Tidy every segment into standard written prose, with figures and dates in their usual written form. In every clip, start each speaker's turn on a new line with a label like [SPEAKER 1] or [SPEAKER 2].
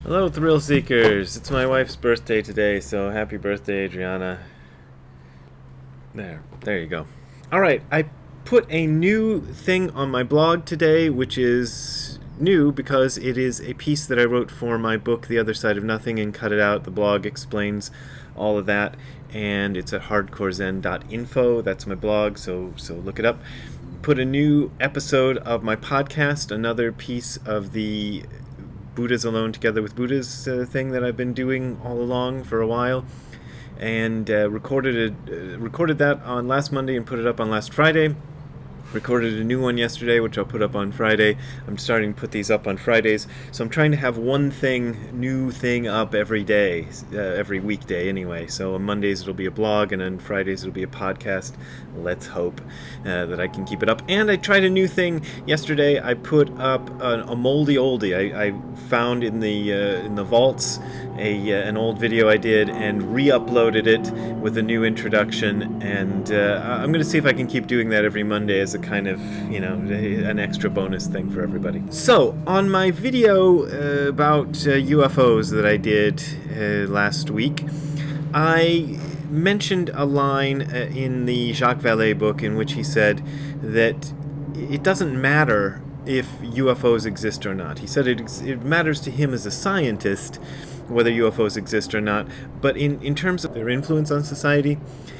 [SPEAKER 1] Hello, thrill seekers. It's my wife's birthday today, so happy birthday, Adriana. There you go. All right, I put a new thing on my blog today, which is new because it is a piece that I wrote for my book, The Other Side of Nothing, and cut it out. The blog explains all of that, and it's at hardcorezen.info. That's my blog, so look it up. Put a new episode of my podcast, another piece of the Buddha's Alone Together with Buddhas thing that I've been doing all along for a while, and recorded that on last Monday and put it up on last Friday. Recorded a new one yesterday, which I'll put up on Friday. I'm starting to put these up on Fridays, so I'm trying to have one new thing up every day, every weekday anyway. So on Mondays it'll be a blog, and on Fridays it'll be a podcast. Let's hope that I can keep it up. And I tried a new thing yesterday. I put up a moldy oldie. I found in the vaults an old video I did and re-uploaded it with a new introduction, and I'm going to see if I can keep doing that every Monday as a kind of, an extra bonus thing for everybody. So, on my video about UFOs that I did last week, I mentioned a line in the Jacques Vallée book in which he said that it doesn't matter if UFOs exist or not. He said it matters to him as a scientist whether UFOs exist or not, but in terms of their influence on society,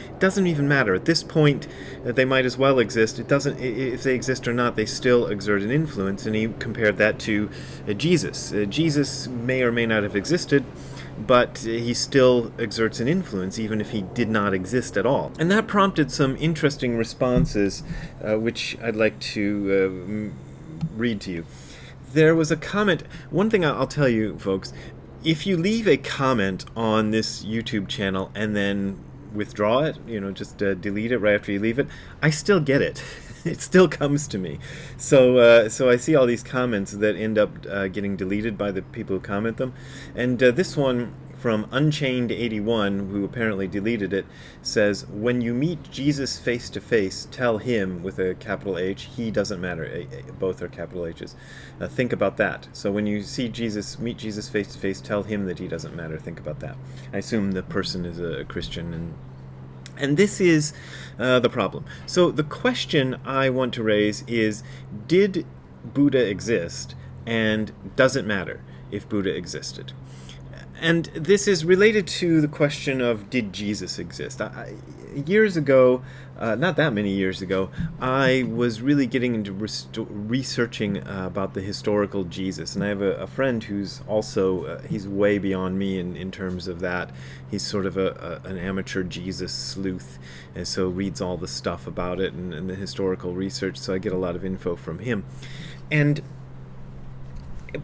[SPEAKER 1] it doesn't even matter. At this point, they might as well exist. It doesn't. If they exist or not, they still exert an influence, and he compared that to Jesus. Jesus may or may not have existed, but he still exerts an influence, even if he did not exist at all. And that prompted some interesting responses, which I'd like to read to you. There was a comment. One thing I'll tell you, folks, if you leave a comment on this YouTube channel and then withdraw it, just delete it right after you leave it, I still get it. It still comes to me. So I see all these comments that end up getting deleted by the people who comment them. And this one from Unchained81, who apparently deleted it, says, "When you meet Jesus face to face, tell him," with a capital H, "he doesn't matter." Both are capital H's. Think about that. So when you meet Jesus face to face, tell him that he doesn't matter. Think about that. I assume the person is a Christian, and this is the problem. So the question I want to raise is, did Buddha exist, and does it matter if Buddha existed? And this is related to the question of, did Jesus exist? Years ago, not that many years ago, I was really getting into researching about the historical Jesus. And I have a friend who's also, he's way beyond me in terms of that. He's sort of an amateur Jesus sleuth, and so reads all the stuff about it and the historical research, so I get a lot of info from him. And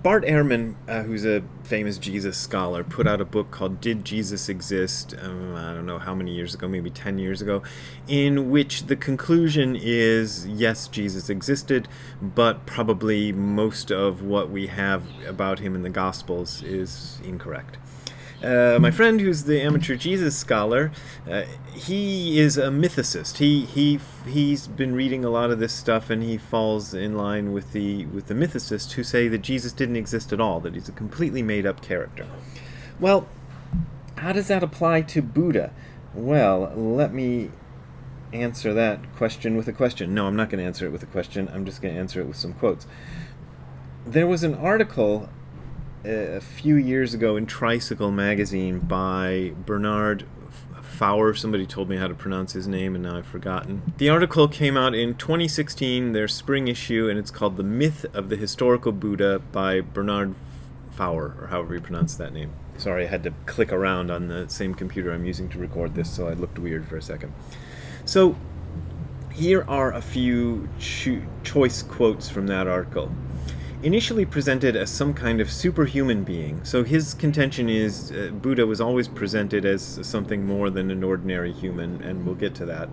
[SPEAKER 1] Bart Ehrman, who's a famous Jesus scholar, put out a book called Did Jesus Exist? I don't know how many years ago, maybe 10 years ago, in which the conclusion is, yes, Jesus existed, but probably most of what we have about him in the Gospels is incorrect. My friend, who's the amateur Jesus scholar, he is a mythicist. He's been reading a lot of this stuff, and he falls in line with the mythicists who say that Jesus didn't exist at all, that he's a completely made-up character. Well, how does that apply to Buddha? Well, let me answer that question with a question. No, I'm not going to answer it with a question. I'm just going to answer it with some quotes. There was an article a few years ago in Tricycle magazine by Bernard Faure. Somebody told me how to pronounce his name, and now I've forgotten. The article came out in 2016, their spring issue, and it's called The Myth of the Historical Buddha by Bernard Faure, or however you pronounce that name. Sorry, I had to click around on the same computer I'm using to record this, so I looked weird for a second. So here are a few choice quotes from that article. Initially presented as some kind of superhuman being, so his contention is Buddha was always presented as something more than an ordinary human, and we'll get to that.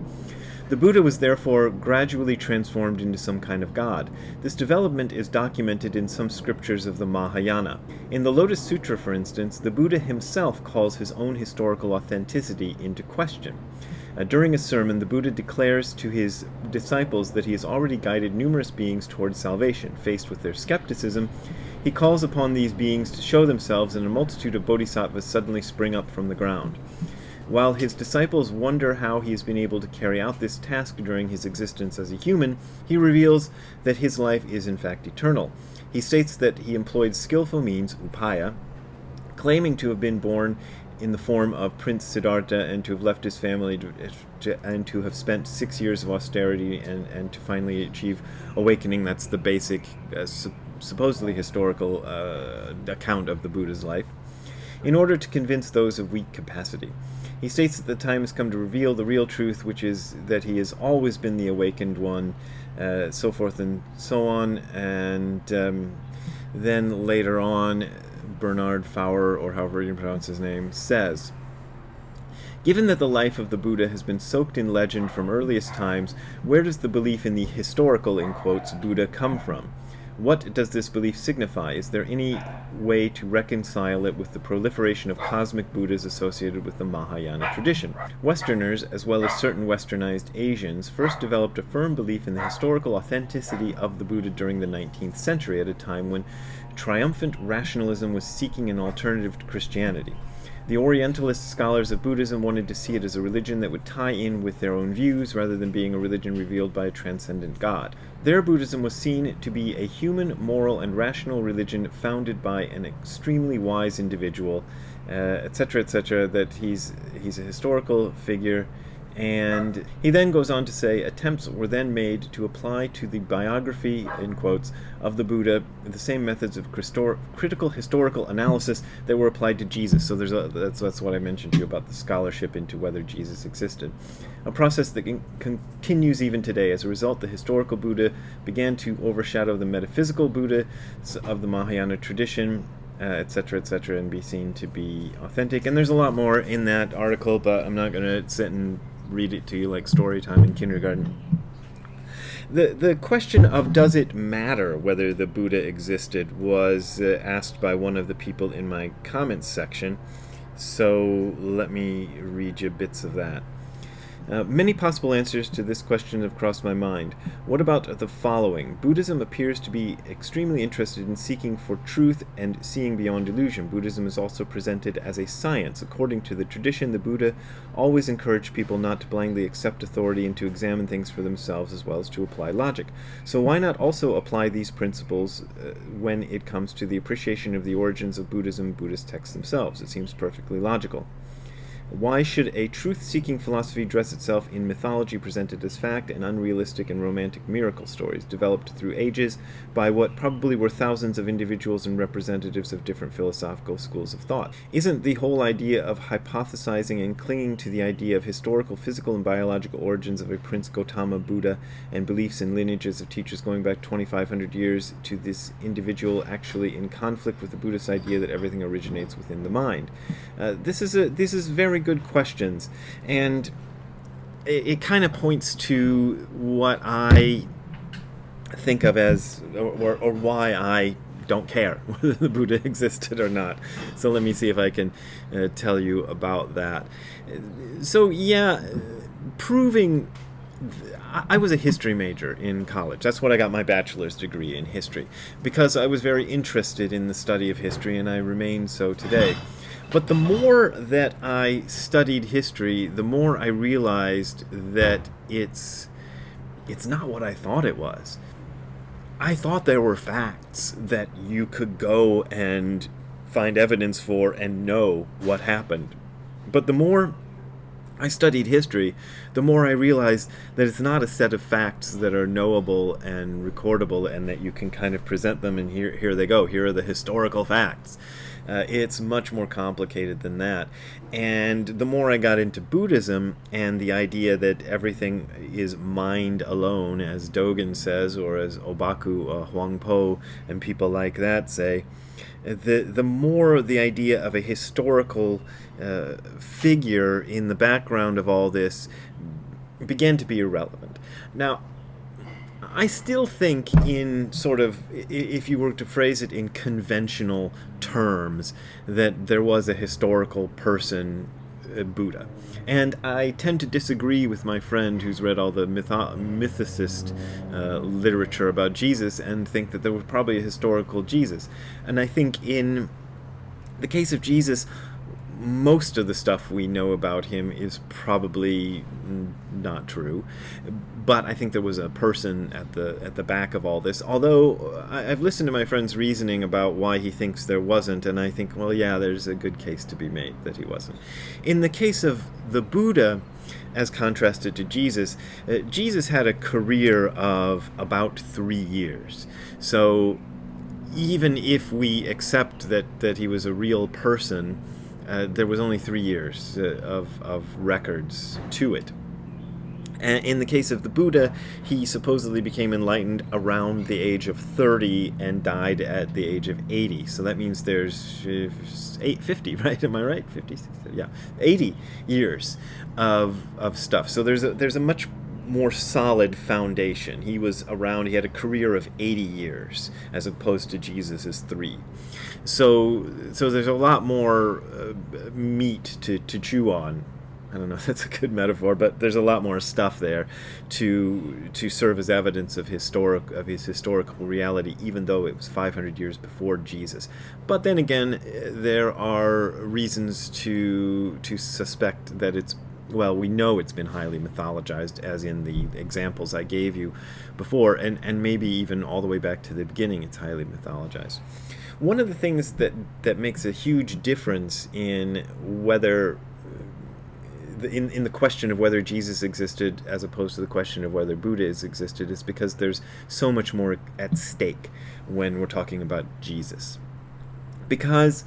[SPEAKER 1] The Buddha was therefore gradually transformed into some kind of god. This development is documented in some scriptures of the Mahayana. In the Lotus Sutra, for instance, the Buddha himself calls his own historical authenticity into question. During a sermon, the Buddha declares to his disciples that he has already guided numerous beings towards salvation. Faced with their skepticism, He calls upon these beings to show themselves, and a multitude of bodhisattvas suddenly spring up from the ground. While his disciples wonder how he has been able to carry out this task during his existence as a human, he reveals that his life is in fact eternal. He states that he employed skillful means, upaya, claiming to have been born in the form of Prince Siddhartha and to have left his family and to have spent 6 years of austerity and to finally achieve awakening. That's the basic, supposedly historical account of the Buddha's life, in order to convince those of weak capacity. He states that the time has come to reveal the real truth, which is that he has always been the awakened one, so forth and so on. And then later on, Bernard Fowler, or however you pronounce his name, says, "Given that the life of the Buddha has been soaked in legend from earliest times, where does the belief in the historical, in quotes, Buddha come from? What does this belief signify? Is there any way to reconcile it with the proliferation of cosmic Buddhas associated with the Mahayana tradition?" Westerners, as well as certain westernized Asians, first developed a firm belief in the historical authenticity of the Buddha during the 19th century, at a time when triumphant rationalism was seeking an alternative to Christianity. The Orientalist scholars of Buddhism wanted to see it as a religion that would tie in with their own views rather than being a religion revealed by a transcendent God. Their Buddhism was seen to be a human, moral, and rational religion founded by an extremely wise individual, etc., that he's a historical figure. And he then goes on to say, attempts were then made to apply to the biography, in quotes, of the Buddha the same methods of critical historical analysis that were applied to Jesus. So that's what I mentioned to you about the scholarship into whether Jesus existed. A process that continues even today. As a result, the historical Buddha began to overshadow the metaphysical Buddha of the Mahayana tradition, etc., and be seen to be authentic. And there's a lot more in that article, but I'm not going to sit and read it to you like story time in kindergarten. The question of does it matter whether the Buddha existed was asked by one of the people in my comments section, so let me read you bits of that. Many possible answers to this question have crossed my mind. What about the following? Buddhism appears to be extremely interested in seeking for truth and seeing beyond illusion. Buddhism is also presented as a science. According to the tradition, the Buddha always encouraged people not to blindly accept authority and to examine things for themselves as well as to apply logic. So why not also apply these principles when it comes to the appreciation of the origins of Buddhism and Buddhist texts themselves? It seems perfectly logical. Why should a truth-seeking philosophy dress itself in mythology presented as fact and unrealistic and romantic miracle stories developed through ages by what probably were thousands of individuals and representatives of different philosophical schools of thought? Isn't the whole idea of hypothesizing and clinging to the idea of historical, physical, and biological origins of a Prince Gautama Buddha and beliefs and lineages of teachers going back 2,500 years to this individual actually in conflict with the Buddhist idea that everything originates within the mind? This is very good questions, and it kind of points to what I think of as, or why I don't care whether the Buddha existed or not. So let me see if I can tell you about that. So yeah, proving... I was a history major in college. That's what I got my bachelor's degree in history, because I was very interested in the study of history, and I remain so today. But the more that I studied history, the more I realized that it's not what I thought it was. I thought there were facts that you could go and find evidence for and know what happened. But the more I studied history, the more I realized that it's not a set of facts that are knowable and recordable and that you can kind of present them and here they go, here are the historical facts. It's much more complicated than that. And the more I got into Buddhism and the idea that everything is mind alone, as Dogen says, or as Obaku Huangpo and people like that say, the more the idea of a historical figure in the background of all this began to be irrelevant. Now, I still think in sort of, if you were to phrase it in conventional terms, that there was a historical person Buddha. And I tend to disagree with my friend who's read all the mythicist literature about Jesus and think that there was probably a historical Jesus. And I think in the case of Jesus, most of the stuff we know about him is probably not true, but I think there was a person at the back of all this. Although I've listened to my friend's reasoning about why he thinks there wasn't, and I think, well, yeah, there's a good case to be made that he wasn't. In the case of the Buddha, as contrasted to Jesus, Jesus had a career of about 3 years. So even if we accept that he was a real person, there was only 3 years of records to it. And in the case of the Buddha, he supposedly became enlightened around the age of 30 and died at the age of 80. So that means there's 50, right? Am I right? 50, 60, yeah, 80 years of stuff. So there's a much more solid foundation. He was around, he had a career of 80 years as opposed to Jesus's 3. So there's a lot more meat to chew on. I don't know if that's a good metaphor, but there's a lot more stuff there to serve as evidence of his historical reality, even though it was 500 years before Jesus. But then again, there are reasons to suspect that it's, well, we know it's been highly mythologized, as in the examples I gave you before, and maybe even all the way back to the beginning it's highly mythologized. One of the things that makes a huge difference in whether in the question of whether Jesus existed as opposed to the question of whether Buddha has existed is because there's so much more at stake when we're talking about Jesus. Because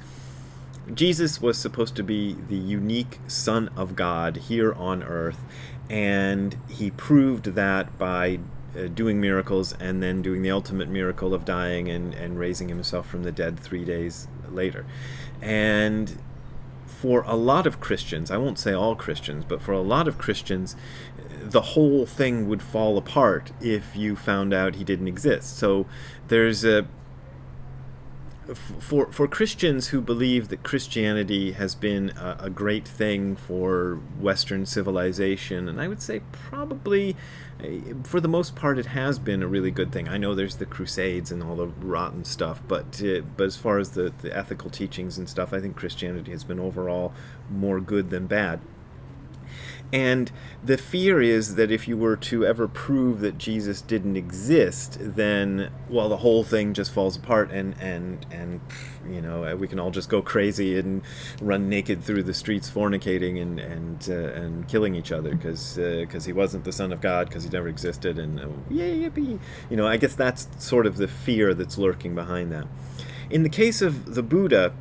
[SPEAKER 1] Jesus was supposed to be the unique Son of God here on earth, and he proved that by doing miracles and then doing the ultimate miracle of dying and raising himself from the dead 3 days later. And for a lot of Christians, I won't say all Christians, but for a lot of Christians, the whole thing would fall apart if you found out he didn't exist. So there's for Christians who believe that Christianity has been a great thing for Western civilization, and I would say probably for the most part it has been a really good thing. I know there's the Crusades and all the rotten stuff, but as far as the ethical teachings and stuff, I think Christianity has been overall more good than bad. And the fear is that if you were to ever prove that Jesus didn't exist, then, well, the whole thing just falls apart, and you know, we can all just go crazy and run naked through the streets fornicating and killing each other because he wasn't the Son of God, because he never existed, and yay, yippee. You know, I guess that's sort of the fear that's lurking behind that. In the case of the Buddha,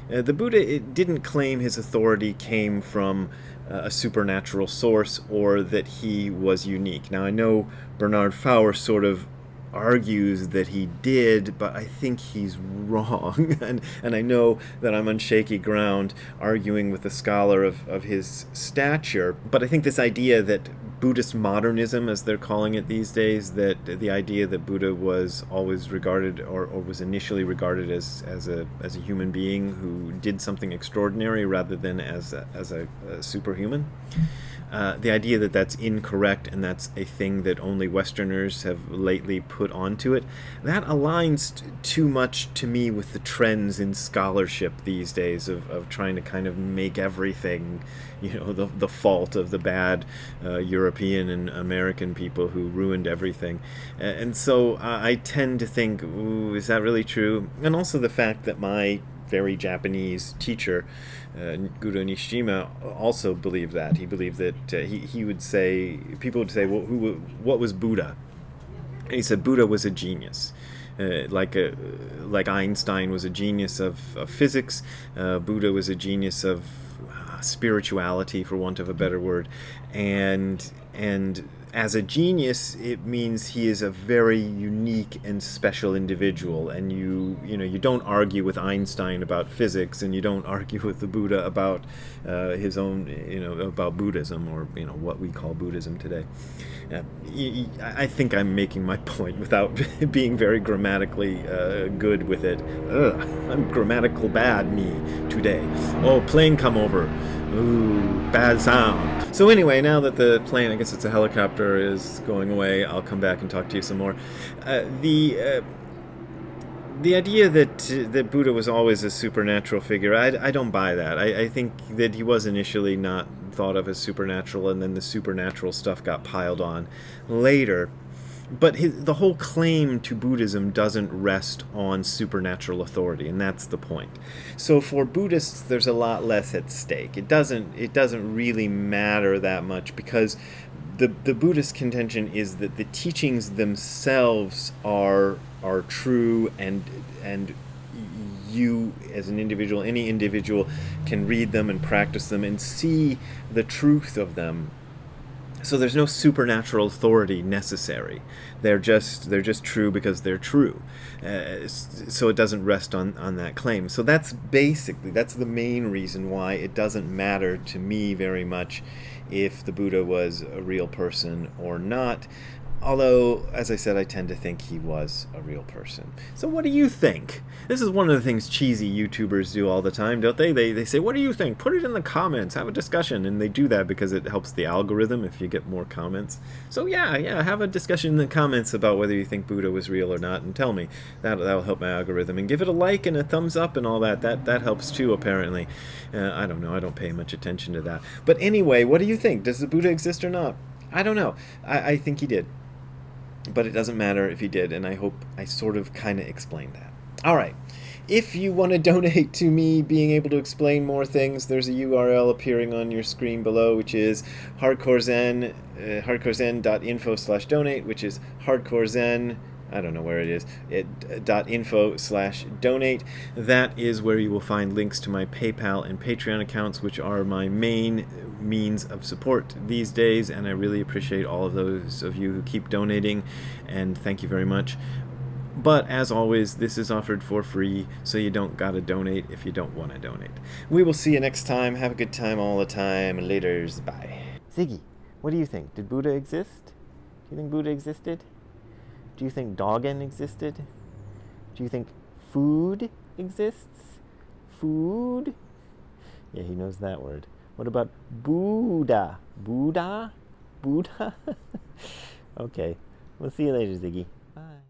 [SPEAKER 1] it didn't claim his authority came from a supernatural source or that he was unique. Now, I know Bernard Faure sort of argues that he did, but I think he's wrong. and I know that I'm on shaky ground arguing with a scholar of his stature, but I think this idea that Buddhist modernism, as they're calling it these days, that the idea that Buddha was always regarded or was initially regarded as a human being who did something extraordinary rather than as a superhuman. The idea that that's incorrect and that's a thing that only Westerners have lately put onto it, that aligns too much to me with the trends in scholarship these days of trying to kind of make everything, you know, the fault of the bad European and American people who ruined everything. And so I tend to think, ooh, is that really true? And also the fact that my very Japanese teacher, Guru Nishijima, also believed that. He believed that he would say, people would say, well, what was Buddha? And he said Buddha was a genius. Like Einstein was a genius of physics, Buddha was a genius of spirituality, for want of a better word, and as a genius, it means he is a very unique and special individual, and you don't argue with Einstein about physics, and you don't argue with the Buddha about his own, about Buddhism, or what we call Buddhism today. I think I'm making my point without being very grammatically good with it. Ugh, I'm grammatical bad me today. Oh, plane come over. Ooh, bad sound. So anyway, now that the plane, I guess it's a helicopter, is going away, I'll come back and talk to you some more. The idea that Buddha was always a supernatural figure, I don't buy that. I think that he was initially not thought of as supernatural, and then the supernatural stuff got piled on later. But the whole claim to Buddhism doesn't rest on supernatural authority, and that's the point. So for Buddhists, there's a lot less at stake. It doesn't really matter that much, because the Buddhist contention is that the teachings themselves are true, and you as an individual, any individual, can read them and practice them and see the truth of them. So there's no supernatural authority necessary. They're just true because they're true. So it doesn't rest on that claim. So that's the main reason why it doesn't matter to me very much if the Buddha was a real person or not. Although, as I said, I tend to think he was a real person. So what do you think? This is one of the things cheesy YouTubers do all the time, don't they? They say, what do you think? Put it in the comments. Have a discussion. And they do that because it helps the algorithm if you get more comments. So yeah, have a discussion in the comments about whether you think Buddha was real or not, and tell me. That'll help my algorithm. And give it a like and a thumbs up and all that. That helps too, apparently. I don't know. I don't pay much attention to that. But anyway, what do you think? Does the Buddha exist or not? I don't know. I think he did. But it doesn't matter if he did, and I hope I sort of kind of explained that. All right. If you want to donate to me being able to explain more things, there's a URL appearing on your screen below, which is hardcorezen.info/donate, which is hardcorezen. I don't know where it is, .info/donate. That is where you will find links to my PayPal and Patreon accounts, which are my main means of support these days, and I really appreciate all of those of you who keep donating, and thank you very much. But as always, this is offered for free, so you don't gotta donate if you don't want to donate. We will see you next time. Have a good time all the time. Laters. Bye. Ziggy, what do you think? Did Buddha exist? Do you think Buddha existed? Do you think Dogen existed? Do you think food exists? Food? Yeah, he knows that word. What about Buddha? Buddha? Buddha? Okay. We'll see you later, Ziggy. Bye.